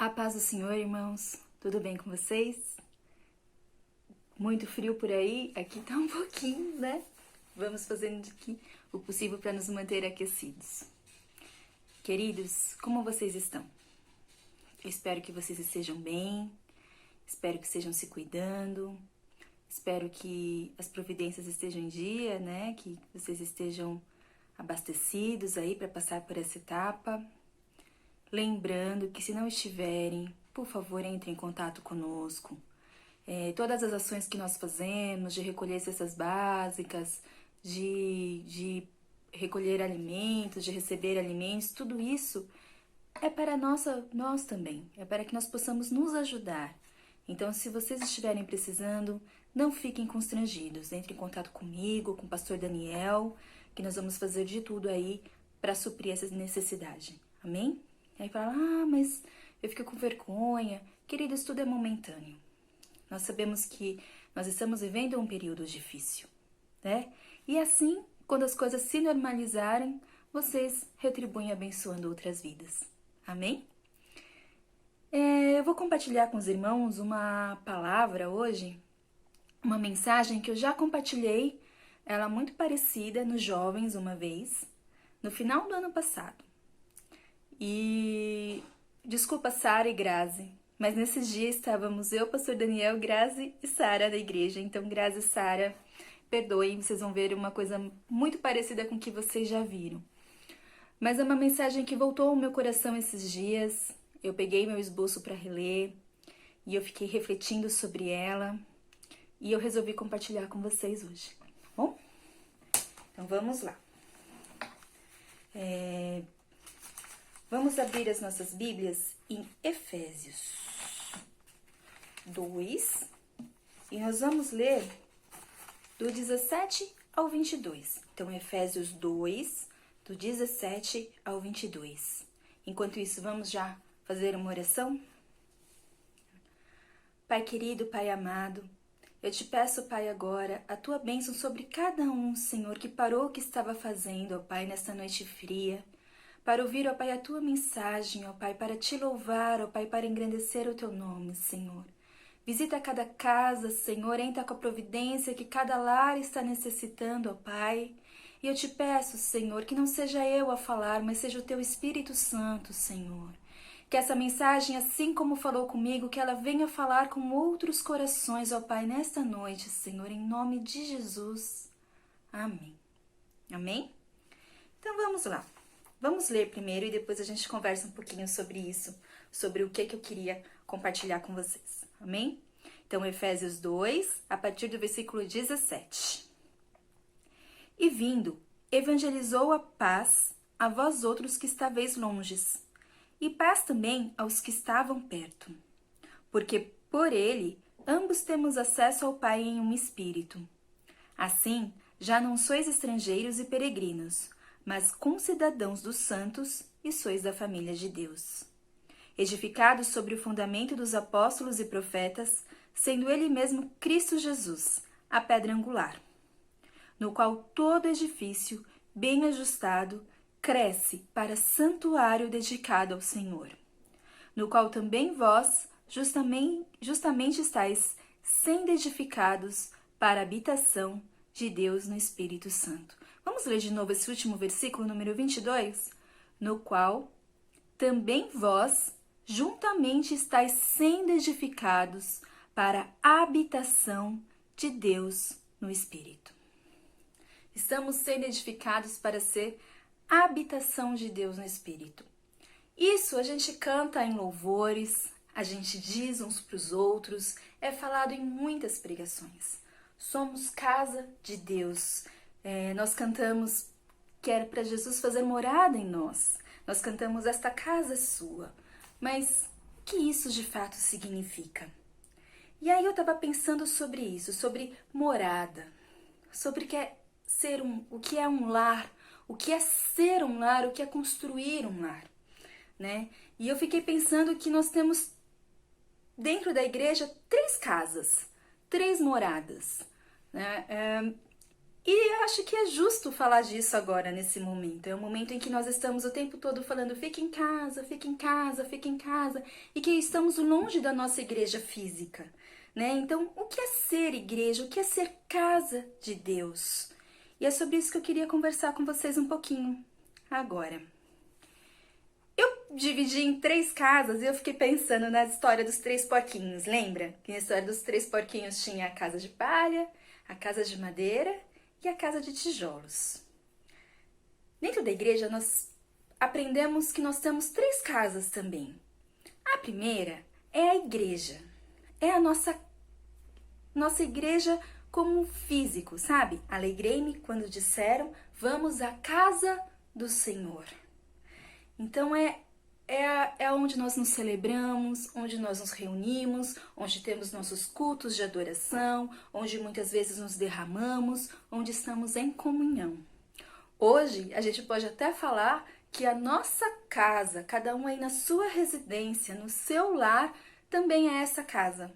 A paz do Senhor, irmãos. Tudo bem com vocês? Muito frio por aí? Aqui tá um pouquinho, né? Vamos fazendo aqui o possível para nos manter aquecidos. Queridos, como vocês estão? Eu espero que vocês estejam bem, espero que estejam se cuidando, espero que as providências estejam em dia, né? Que vocês estejam abastecidos aí para passar por essa etapa. Lembrando que se não estiverem, por favor, entrem em contato conosco. Todas as ações que nós fazemos de recolher cestas básicas, de recolher alimentos, de receber alimentos, tudo isso é para nós também, é para que nós possamos nos ajudar. Então, se vocês estiverem precisando, não fiquem constrangidos. Entre em contato comigo, com o pastor Daniel, que nós vamos fazer de tudo aí para suprir essa necessidade. Amém? Aí fala, mas eu fico com vergonha. Queridos, tudo é momentâneo. Nós sabemos que nós estamos vivendo um período difícil, né? E assim, quando as coisas se normalizarem, vocês retribuem abençoando outras vidas. Amém? Eu vou compartilhar com os irmãos uma palavra hoje, uma mensagem que eu já compartilhei, ela muito parecida nos jovens uma vez, no final do ano passado. E desculpa, Sara e Grazi, mas nesses dias estávamos eu, pastor Daniel, Grazi e Sara da igreja. Então, Grazi e Sara, perdoem, vocês vão ver uma coisa muito parecida com o que vocês já viram. Mas é uma mensagem que voltou ao meu coração esses dias. Eu peguei meu esboço para reler e eu fiquei refletindo sobre ela. E eu resolvi compartilhar com vocês hoje, tá bom? Então, vamos lá. Vamos abrir as nossas Bíblias em Efésios 2 e nós vamos ler do 17 ao 22. Então, Efésios 2, do 17 ao 22. Enquanto isso, vamos já fazer uma oração? Pai querido, Pai amado, eu te peço, Pai, agora a tua bênção sobre cada um, Senhor, que parou o que estava fazendo, ó Pai, nesta noite fria, para ouvir, ó Pai, a tua mensagem, ó Pai, para te louvar, ó Pai, para engrandecer o teu nome, Senhor. Visita cada casa, Senhor, entra com a providência que cada lar está necessitando, ó Pai. E eu te peço, Senhor, que não seja eu a falar, mas seja o teu Espírito Santo, Senhor. Que essa mensagem, assim como falou comigo, que ela venha falar com outros corações, ó Pai, nesta noite, Senhor, em nome de Jesus. Amém. Amém? Então vamos lá. Vamos ler primeiro e depois a gente conversa um pouquinho sobre isso, sobre o que eu queria compartilhar com vocês. Amém? Então, Efésios 2, a partir do versículo 17. E vindo, evangelizou a paz a vós outros que estáveis longes, e paz também aos que estavam perto. Porque por ele ambos temos acesso ao Pai em um espírito. Assim, já não sois estrangeiros e peregrinos, mas concidadãos dos santos e sois da família de Deus. Edificados sobre o fundamento dos apóstolos e profetas, sendo ele mesmo Cristo Jesus, a pedra angular, no qual todo edifício, bem ajustado, cresce para santuário dedicado ao Senhor, no qual também vós justamente estáis sendo edificados para a habitação de Deus no Espírito Santo. Vamos ler de novo esse último versículo, número 22? No qual também vós juntamente estáis sendo edificados para a habitação de Deus no Espírito. Estamos sendo edificados para ser a habitação de Deus no Espírito. Isso a gente canta em louvores, a gente diz uns para os outros, é falado em muitas pregações. Somos casa de Deus. Nós cantamos que era para Jesus fazer morada em nós. Nós cantamos esta casa é sua. Mas o que isso de fato significa? E aí eu estava pensando sobre isso, sobre morada, sobre o que é um lar, o que é ser um lar, o que é construir um lar, né? E eu fiquei pensando que nós temos dentro da igreja 3 casas, 3 moradas, né? E acho que é justo falar disso agora, nesse momento. É um momento em que nós estamos o tempo todo falando fica em casa, fica em casa, fica em casa, e que estamos longe da nossa igreja física, né? Então, o que é ser igreja? O que é ser casa de Deus? E é sobre isso que eu queria conversar com vocês um pouquinho agora. Eu dividi em 3 casas e eu fiquei pensando na história dos 3 porquinhos, lembra? Que na história dos 3 porquinhos tinha a casa de palha, a casa de madeira e a casa de tijolos. Dentro da igreja, nós aprendemos que nós temos 3 casas também. A primeira é a igreja. É a nossa igreja como físico, sabe? Alegrei-me quando disseram, vamos à casa do Senhor. Então é onde nós nos celebramos, onde nós nos reunimos, onde temos nossos cultos de adoração, onde muitas vezes nos derramamos, onde estamos em comunhão. Hoje a gente pode até falar que a nossa casa, cada um aí na sua residência, no seu lar, também é essa casa.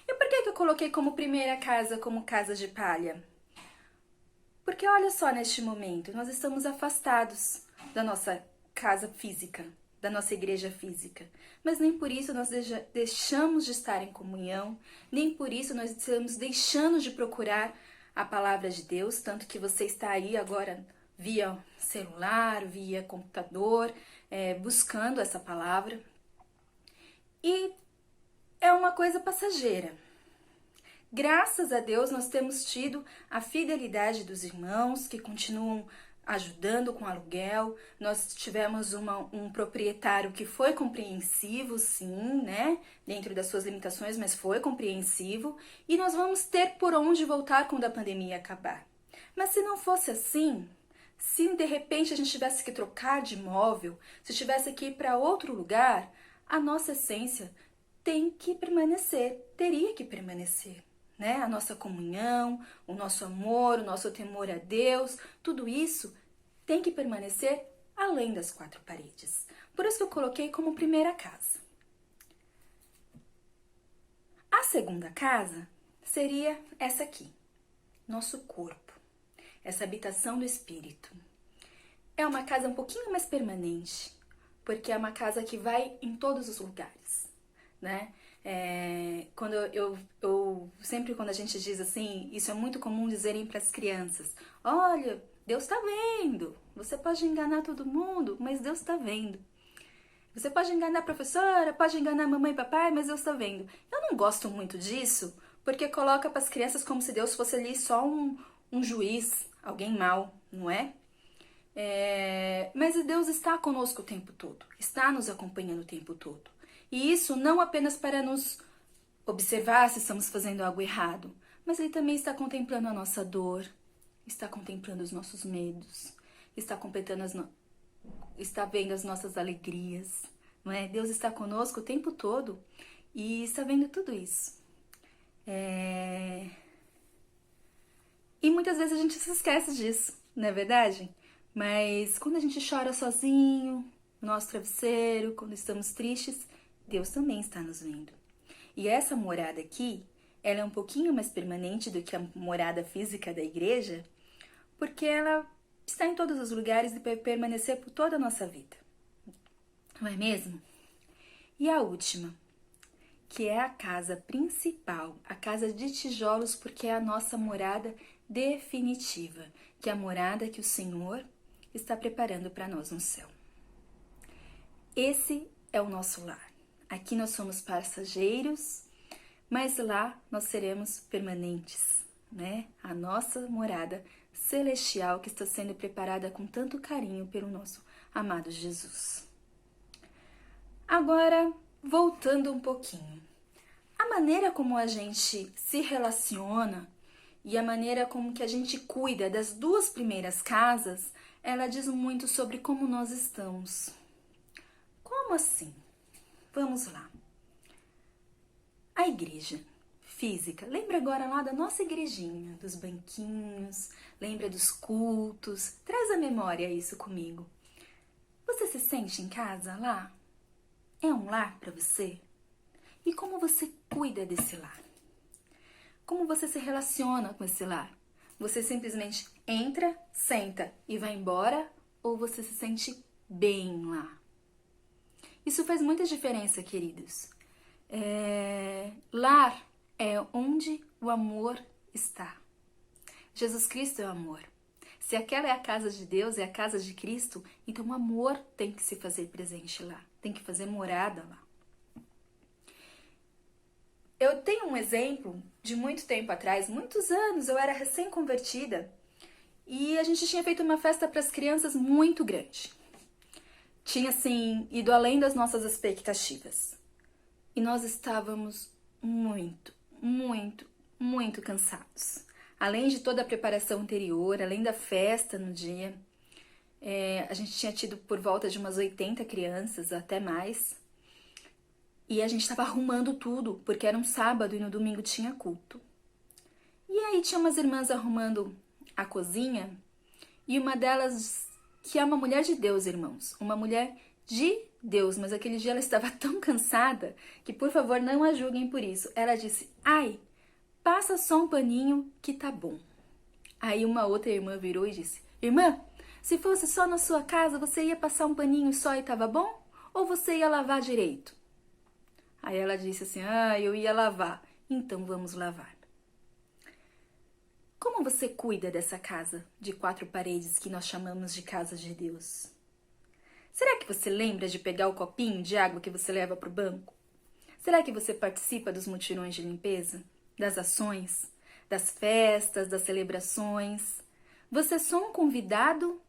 E por que eu coloquei como primeira casa como casa de palha? Porque olha só, neste momento, nós estamos afastados da nossa casa física, da nossa igreja física. Mas nem por isso nós deixamos de estar em comunhão, nem por isso nós estamos deixando de procurar a palavra de Deus, tanto que você está aí agora via celular, via computador, buscando essa palavra. E é uma coisa passageira. Graças a Deus nós temos tido a fidelidade dos irmãos que continuam ajudando com aluguel. Nós tivemos um proprietário que foi compreensivo, sim, né? Dentro das suas limitações, mas foi compreensivo. E nós vamos ter por onde voltar quando a pandemia acabar. Mas se não fosse assim, se de repente a gente tivesse que trocar de imóvel, se tivesse que ir para outro lugar, a nossa essência tem que permanecer, teria que permanecer. Né? A nossa comunhão, o nosso amor, o nosso temor a Deus, tudo isso tem que permanecer além das 4 paredes. Por isso que eu coloquei como primeira casa. A segunda casa seria essa aqui, nosso corpo, essa habitação do Espírito. É uma casa um pouquinho mais permanente, porque é uma casa que vai em todos os lugares, né? Sempre quando a gente diz assim, isso é muito comum dizerem para as crianças, olha, Deus está vendo, você pode enganar todo mundo, mas Deus está vendo. Você pode enganar a professora, pode enganar a mamãe e papai, mas Deus está vendo. Eu não gosto muito disso, porque coloca para as crianças como se Deus fosse ali só um juiz, alguém mau, não é? Mas Deus está conosco o tempo todo, está nos acompanhando o tempo todo. E isso não apenas para nos observar se estamos fazendo algo errado, mas Ele também está contemplando a nossa dor, está contemplando os nossos medos, está vendo as nossas alegrias, não é? Deus está conosco o tempo todo e está vendo tudo isso. E muitas vezes a gente se esquece disso, não é verdade? Mas quando a gente chora sozinho, no nosso travesseiro, quando estamos tristes, Deus também está nos vendo. E essa morada aqui, ela é um pouquinho mais permanente do que a morada física da igreja, porque ela está em todos os lugares e vai permanecer por toda a nossa vida. Não é mesmo? E a última, que é a casa principal, a casa de tijolos, porque é a nossa morada definitiva, que é a morada que o Senhor está preparando para nós no céu. Esse é o nosso lar. Aqui nós somos passageiros, mas lá nós seremos permanentes, né? A nossa morada celestial que está sendo preparada com tanto carinho pelo nosso amado Jesus. Agora, voltando um pouquinho. A maneira como a gente se relaciona e a maneira como que a gente cuida das 2 primeiras casas, ela diz muito sobre como nós estamos. Como assim? Vamos lá. A igreja física. Lembra agora lá da nossa igrejinha, dos banquinhos, lembra dos cultos. Traz à memória isso comigo. Você se sente em casa lá? É um lar para você? E como você cuida desse lar? Como você se relaciona com esse lar? Você simplesmente Entra, senta e vai embora, ou você se sente bem lá? Isso faz muita diferença, queridos. Lar é onde o amor está. Jesus Cristo é o amor. Se aquela é a casa de Deus, é a casa de Cristo, então o amor tem que se fazer presente lá, tem que fazer morada lá. Eu tenho um exemplo de muito tempo atrás, muitos anos, eu era recém-convertida e a gente tinha feito uma festa para as crianças muito grande. Tinha, assim, ido além das nossas expectativas. E nós estávamos muito, muito, muito cansados. Além de toda a preparação anterior, além da festa no dia, a gente tinha tido por volta de umas 80 crianças, até mais. E a gente estava arrumando tudo, porque era um sábado e no domingo tinha culto. E aí tinha umas irmãs arrumando a cozinha, e uma delas, que é uma mulher de Deus, irmãos, uma mulher de Deus, mas aquele dia ela estava tão cansada que, por favor, não a julguem por isso. Ela disse: ai, passa só um paninho que tá bom. Aí uma outra irmã virou e disse: irmã, se fosse só na sua casa, você ia passar um paninho só e tava bom? Ou você ia lavar direito? Aí ela disse assim: ah, eu ia lavar. Então vamos lavar. Como você cuida dessa casa de 4 paredes que nós chamamos de casa de Deus? Será que você lembra de pegar o copinho de água que você leva para o banco? Será que você participa dos mutirões de limpeza? Das ações? Das festas? Das celebrações? Você é só um convidado?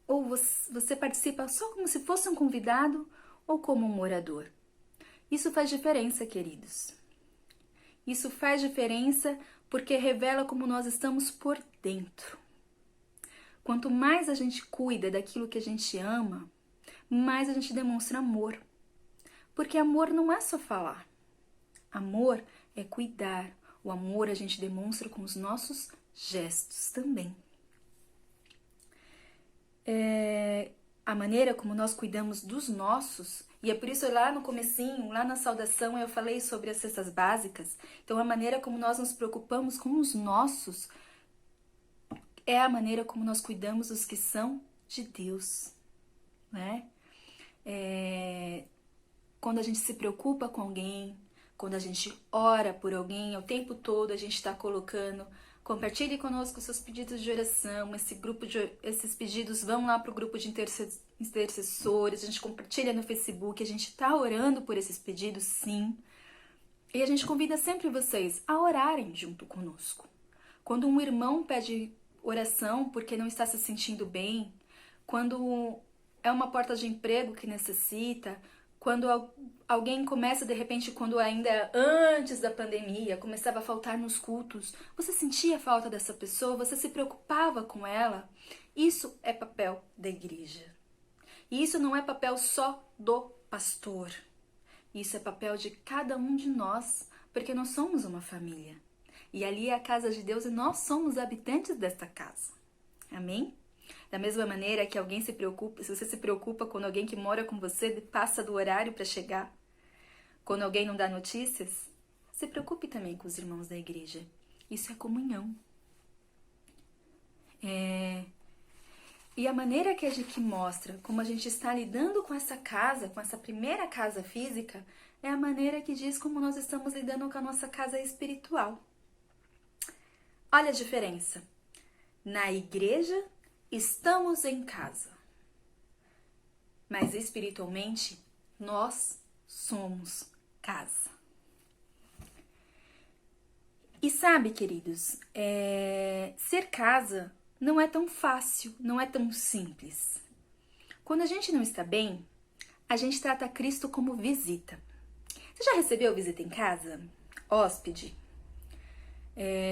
Ou você participa só como se fosse um convidado ou como um morador? Isso faz diferença, queridos. Isso faz diferença porque revela como nós estamos por dentro. Quanto mais a gente cuida daquilo que a gente ama, mais a gente demonstra amor. Porque amor não é só falar. Amor é cuidar. O amor a gente demonstra com os nossos gestos também. A maneira como nós cuidamos dos nossos, e é por isso lá no comecinho, lá na saudação, eu falei sobre as cestas básicas. Então a maneira como nós nos preocupamos com os nossos é a maneira como nós cuidamos dos que são de Deus, né? Quando a gente se preocupa com alguém, quando a gente ora por alguém, o tempo todo a gente está colocando: compartilhe conosco seus pedidos de oração, esses pedidos vão lá para o grupo de intercessores, a gente compartilha no Facebook, a gente está orando por esses pedidos, sim. E a gente convida sempre vocês a orarem junto conosco. Quando um irmão pede oração porque não está se sentindo bem, quando é uma porta de emprego que necessita, quando alguém começa, de repente, quando ainda antes da pandemia, começava a faltar nos cultos, você sentia falta dessa pessoa, você se preocupava com ela. Isso é papel da igreja. E isso não é papel só do pastor. Isso é papel de cada um de nós, porque nós somos uma família. E ali é a casa de Deus e nós somos habitantes desta casa. Amém? Da mesma maneira que alguém se preocupa, se você se preocupa quando alguém que mora com você passa do horário para chegar, quando alguém não dá notícias, se preocupe também com os irmãos da igreja. Isso é comunhão. E a maneira que a gente mostra como a gente está lidando com essa casa, com essa primeira casa física, é a maneira que diz como nós estamos lidando com a nossa casa espiritual. Olha a diferença. Na igreja, estamos em casa, mas espiritualmente nós somos casa. E sabe, queridos, ser casa não é tão fácil, não é tão simples. Quando a gente não está bem, a gente trata Cristo como visita. Você já recebeu visita em casa? Hóspede?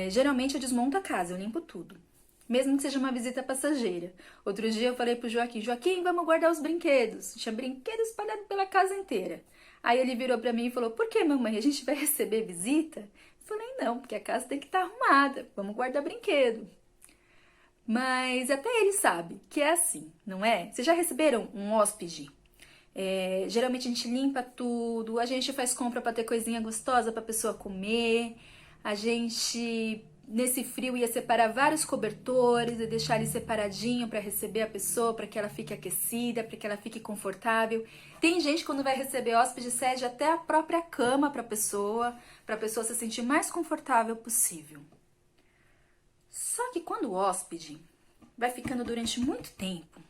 Geralmente eu desmonto a casa, eu limpo tudo. Mesmo que seja uma visita passageira. Outro dia eu falei pro Joaquim: Joaquim, vamos guardar os brinquedos. Tinha brinquedos espalhados pela casa inteira. Aí ele virou pra mim e falou: por que, mamãe? A gente vai receber visita? Eu falei: não, porque a casa tem que estar arrumada. Vamos guardar brinquedo. Mas até ele sabe que é assim, não é? Vocês já receberam um hóspede? Geralmente a gente limpa tudo, a gente faz compra pra ter coisinha gostosa pra pessoa comer, a gente nesse frio ia separar vários cobertores e deixar ele separadinho para receber a pessoa, para que ela fique aquecida, para que ela fique confortável. Tem gente que quando vai receber hóspede cede até a própria cama para a pessoa se sentir mais confortável possível. Só que quando o hóspede vai ficando durante muito tempo,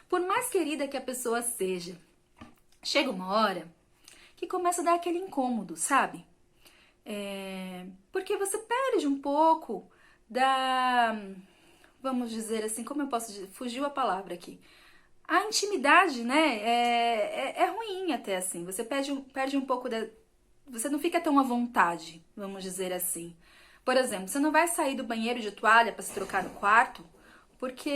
por mais querida que a pessoa seja, chega uma hora que começa a dar aquele incômodo, sabe? Porque você perde um pouco da, vamos dizer assim, como eu posso dizer, fugiu a palavra aqui. A intimidade, né, é ruim até assim, você perde um pouco da, você não fica tão à vontade, vamos dizer assim. Por exemplo, você não vai sair do banheiro de toalha para se trocar no quarto, porque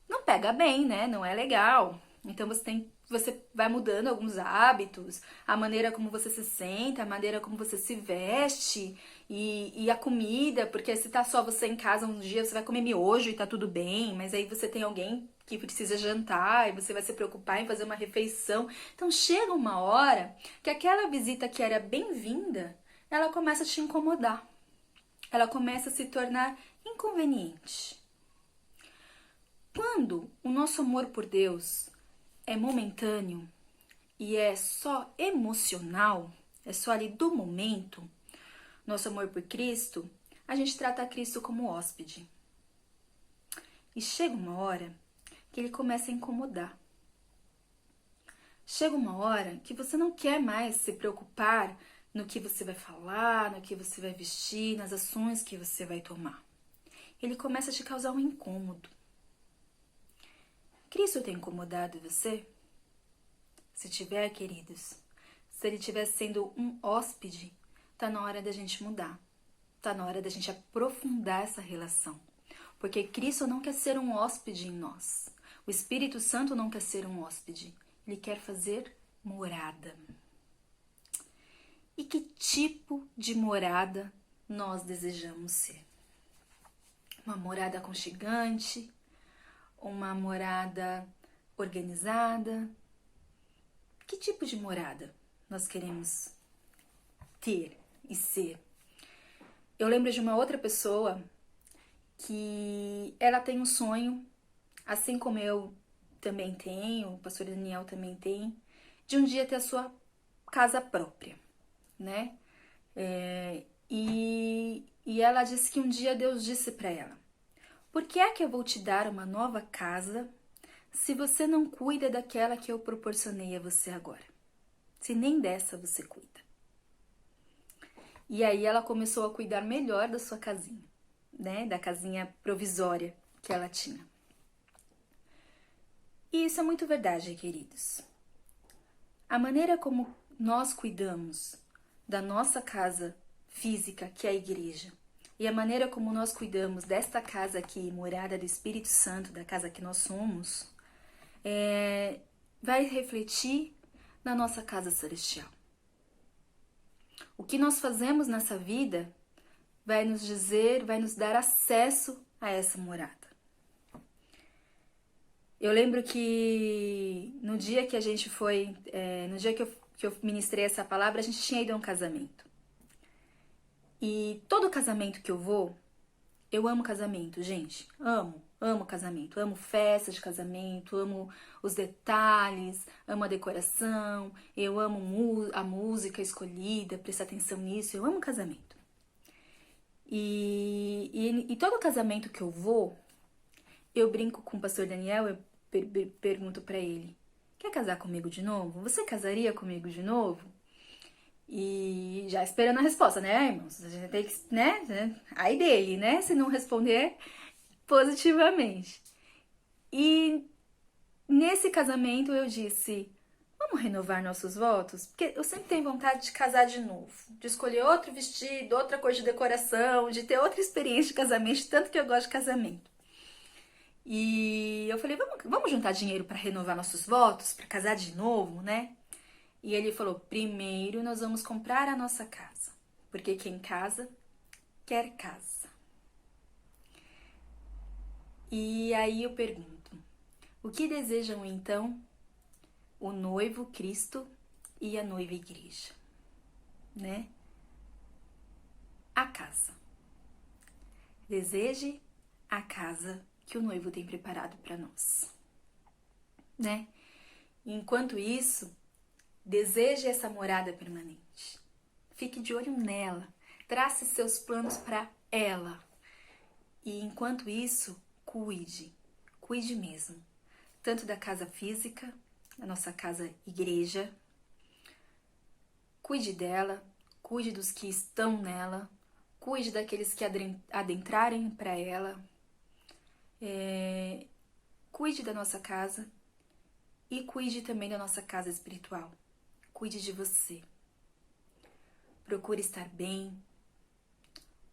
não pega bem, né, não é legal. Então você vai mudando alguns hábitos, a maneira como você se senta, a maneira como você se veste e a comida, porque se tá só você em casa um dia, você vai comer miojo e tá tudo bem, mas aí você tem alguém que precisa jantar e você vai se preocupar em fazer uma refeição. Então chega uma hora que aquela visita que era bem-vinda, ela começa a te incomodar. Ela começa a se tornar inconveniente. Quando o nosso amor por Deus é momentâneo e é só emocional, é só ali do momento, nosso amor por Cristo, a gente trata Cristo como hóspede. E chega uma hora que ele começa a incomodar. Chega uma hora que você não quer mais se preocupar no que você vai falar, no que você vai vestir, nas ações que você vai tomar. Ele começa a te causar um incômodo. Cristo tem incomodado você? Se tiver, queridos, se ele estiver sendo um hóspede, tá na hora da gente mudar. Tá na hora da gente aprofundar essa relação. Porque Cristo não quer ser um hóspede em nós. O Espírito Santo não quer ser um hóspede. Ele quer fazer morada. E que tipo de morada nós desejamos ser? Uma morada aconchegante? Uma morada organizada? Que tipo de morada nós queremos ter e ser? Eu lembro de uma outra pessoa que ela tem um sonho, assim como eu também tenho, o pastor Daniel também tem, de um dia ter a sua casa própria, né? E ela disse que um dia Deus disse para ela: por que é que eu vou te dar uma nova casa se você não cuida daquela que eu proporcionei a você agora? Se nem dessa você cuida. E aí ela começou a cuidar melhor da sua casinha, né? Da casinha provisória que ela tinha. E isso é muito verdade, queridos. A maneira como nós cuidamos da nossa casa física, que é a igreja, e a maneira como nós cuidamos desta casa aqui, morada do Espírito Santo, da casa que nós somos, vai refletir na nossa casa celestial. O que nós fazemos nessa vida vai nos dizer, vai nos dar acesso a essa morada. Eu lembro que no dia que a gente foi, no dia que eu ministrei essa palavra, a gente tinha ido a um casamento. E todo casamento que eu vou, eu amo casamento, gente. Amo casamento. Amo festa de casamento, amo os detalhes, amo a decoração, eu amo a música escolhida, prestar atenção nisso, eu amo casamento. E todo casamento que eu vou, eu brinco com o pastor Daniel, eu pergunto pra ele: quer casar comigo de novo? Você casaria comigo de novo? E já esperando a resposta, né, irmãos? A gente tem que, né? Aí dele, né? Se não responder positivamente. E nesse casamento eu disse: vamos renovar nossos votos? Porque eu sempre tenho vontade de casar de novo, de escolher outro vestido, outra cor de decoração, de ter outra experiência de casamento, tanto que eu gosto de casamento. E eu falei: vamos juntar dinheiro para renovar nossos votos, para casar de novo, né? E ele falou: primeiro nós vamos comprar a nossa casa, porque quem casa, quer casa. E aí eu pergunto: o que desejam então o noivo Cristo e a noiva igreja, né? A casa. Deseje a casa que o noivo tem preparado para nós, né? Enquanto isso, deseje essa morada permanente. Fique de olho nela, trace seus planos para ela. E enquanto isso, cuide mesmo. Tanto da casa física, da nossa casa igreja, cuide dela, cuide dos que estão nela, cuide daqueles que adentrarem para ela, cuide da nossa casa e cuide também da nossa casa espiritual. Cuide de você. Procure estar bem,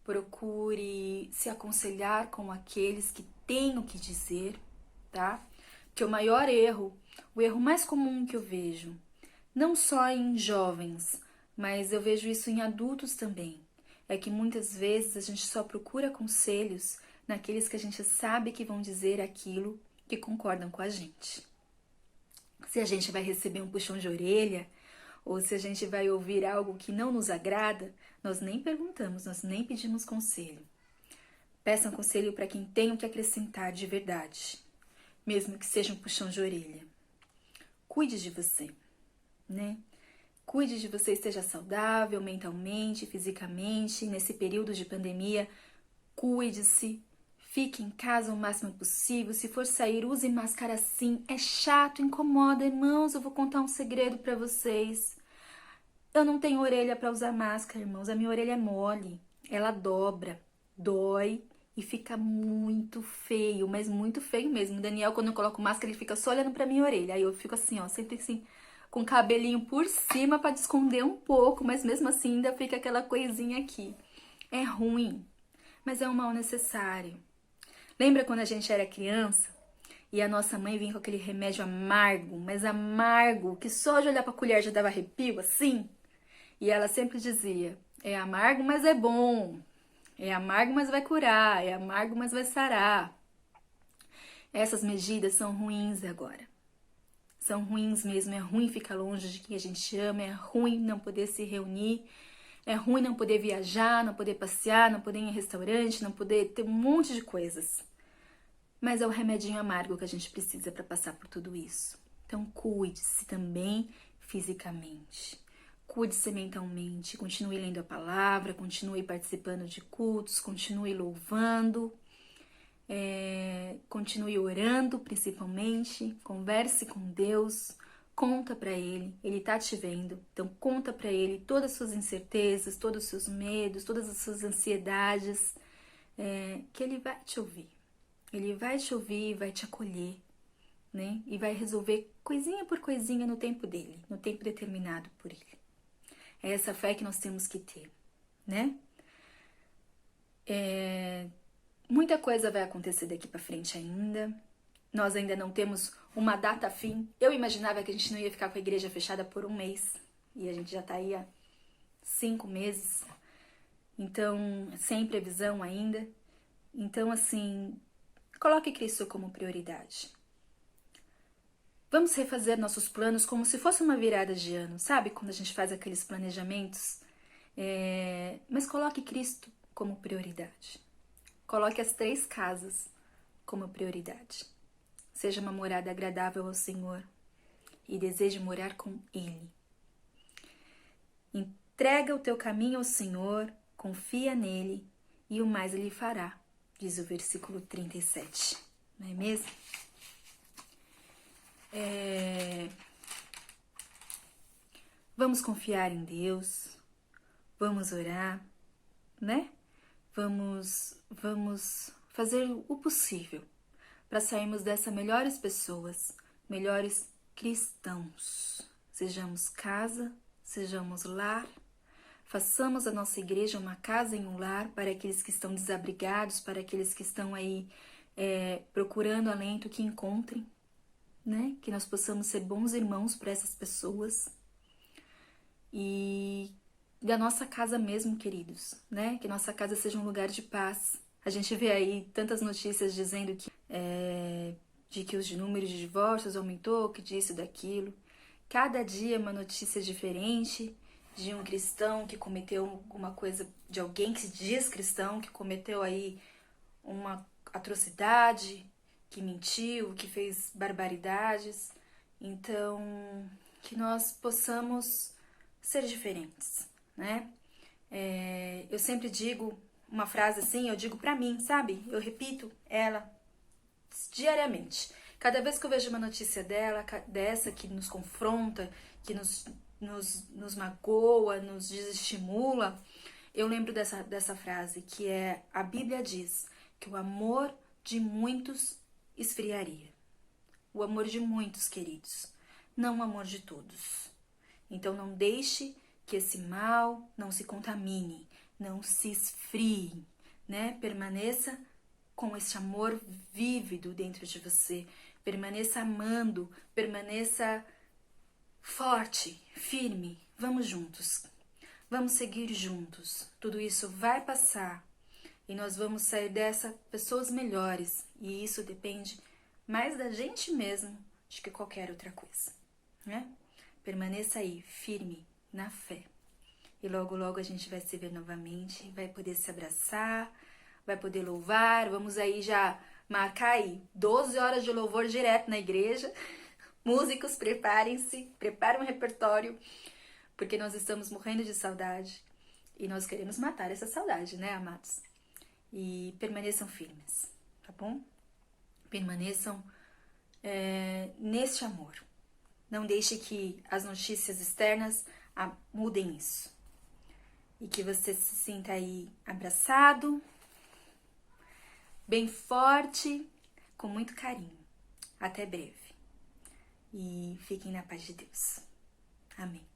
procure se aconselhar com aqueles que têm o que dizer, tá? Porque o maior erro, o erro mais comum que eu vejo, não só em jovens, mas eu vejo isso em adultos também, é que muitas vezes a gente só procura conselhos naqueles que a gente sabe que vão dizer aquilo que concordam com a gente. Se a gente vai receber um puxão de orelha, ou se a gente vai ouvir algo que não nos agrada, nós nem perguntamos, nós nem pedimos conselho. Peçam conselho para quem tem o que acrescentar de verdade, mesmo que seja um puxão de orelha. Cuide de você, né? Cuide de você, esteja saudável mentalmente, fisicamente. Nesse período de pandemia, cuide-se. Fique em casa o máximo possível. Se for sair, use máscara sim. É chato, incomoda, irmãos. Eu vou contar um segredo para vocês. Eu não tenho orelha para usar máscara, irmãos. A minha orelha é mole. Ela dobra, dói e fica muito feio, mas muito feio mesmo. O Daniel, quando eu coloco máscara, ele fica só olhando pra minha orelha. Aí eu fico assim, ó, sempre assim, com o cabelinho por cima para esconder um pouco, mas mesmo assim ainda fica aquela coisinha aqui. É ruim, mas é um mal necessário. Lembra quando a gente era criança e a nossa mãe vinha com aquele remédio amargo, mas amargo, que só de olhar pra colher já dava arrepio, assim? E ela sempre dizia, é amargo, mas é bom. É amargo, mas vai curar. É amargo, mas vai sarar. Essas medidas são ruins agora. São ruins mesmo. É ruim ficar longe de quem a gente ama. É ruim não poder se reunir. É ruim não poder viajar, não poder passear, não poder ir em restaurante, não poder ter um monte de coisas. Mas é o remedinho amargo que a gente precisa para passar por tudo isso. Então cuide-se também fisicamente. Cuide-se mentalmente, continue lendo a palavra, continue participando de cultos, continue louvando, continue orando principalmente, converse com Deus, conta para Ele tá te vendo, então conta para Ele todas as suas incertezas, todos os seus medos, todas as suas ansiedades, que Ele vai te ouvir. Ele vai te ouvir, vai te acolher, né? E vai resolver coisinha por coisinha no tempo dele, no tempo determinado por Ele. É essa fé que nós temos que ter, né? Muita coisa vai acontecer daqui pra frente ainda. Nós ainda não temos uma data fim. Eu imaginava que a gente não ia ficar com a igreja fechada por 1 mês. E a gente já tá aí há 5 meses. Então, sem previsão ainda. Então, assim, coloque Cristo como prioridade. Vamos refazer nossos planos como se fosse uma virada de ano, sabe? Quando a gente faz aqueles planejamentos. Mas coloque Cristo como prioridade. Coloque as 3 casas como prioridade. Seja uma morada agradável ao Senhor e deseje morar com Ele. Entrega o teu caminho ao Senhor, confia nele e o mais Ele fará, diz o versículo 37. Não é mesmo? Vamos confiar em Deus, vamos orar, né? Vamos fazer o possível para sairmos dessa melhores pessoas, melhores cristãos. Sejamos casa, sejamos lar, façamos a nossa igreja uma casa e um lar para aqueles que estão desabrigados, para aqueles que estão aí procurando alento, que encontrem, né? Que nós possamos ser bons irmãos para essas pessoas. E da nossa casa mesmo, queridos, né? Que nossa casa seja um lugar de paz. A gente vê aí tantas notícias dizendo que de que os números de divórcios aumentou, que disso, daquilo. Cada dia é uma notícia diferente de um cristão que cometeu alguma coisa, de alguém que se diz cristão, que cometeu aí uma atrocidade, que mentiu, que fez barbaridades. Então, que nós possamos ser diferentes, né? Eu sempre digo uma frase assim, eu digo pra mim, sabe? Eu repito ela diariamente. Cada vez que eu vejo uma notícia dessa que nos confronta, que nos magoa, nos desestimula, eu lembro dessa frase, que é: a Bíblia diz que o amor de muitos esfriaria. O amor de muitos, queridos, não o amor de todos. Então não deixe que esse mal não se contamine, não se esfrie, né? Permaneça com esse amor vívido dentro de você. Permaneça amando, permaneça forte, firme. Vamos juntos. Vamos seguir juntos. Tudo isso vai passar e nós vamos sair dessa pessoas melhores. E isso depende mais da gente mesmo do que qualquer outra coisa, né? Permaneça aí, firme, na fé. E logo, logo a gente vai se ver novamente, vai poder se abraçar, vai poder louvar. Vamos aí já marcar aí 12 horas de louvor direto na igreja. Músicos, preparem-se, preparem um repertório, porque nós estamos morrendo de saudade e nós queremos matar essa saudade, né, amados? E permaneçam firmes, tá bom? Permaneçam neste amor. Não deixe que as notícias externas mudem isso. E que você se sinta aí abraçado, bem forte, com muito carinho. Até breve. E fiquem na paz de Deus. Amém.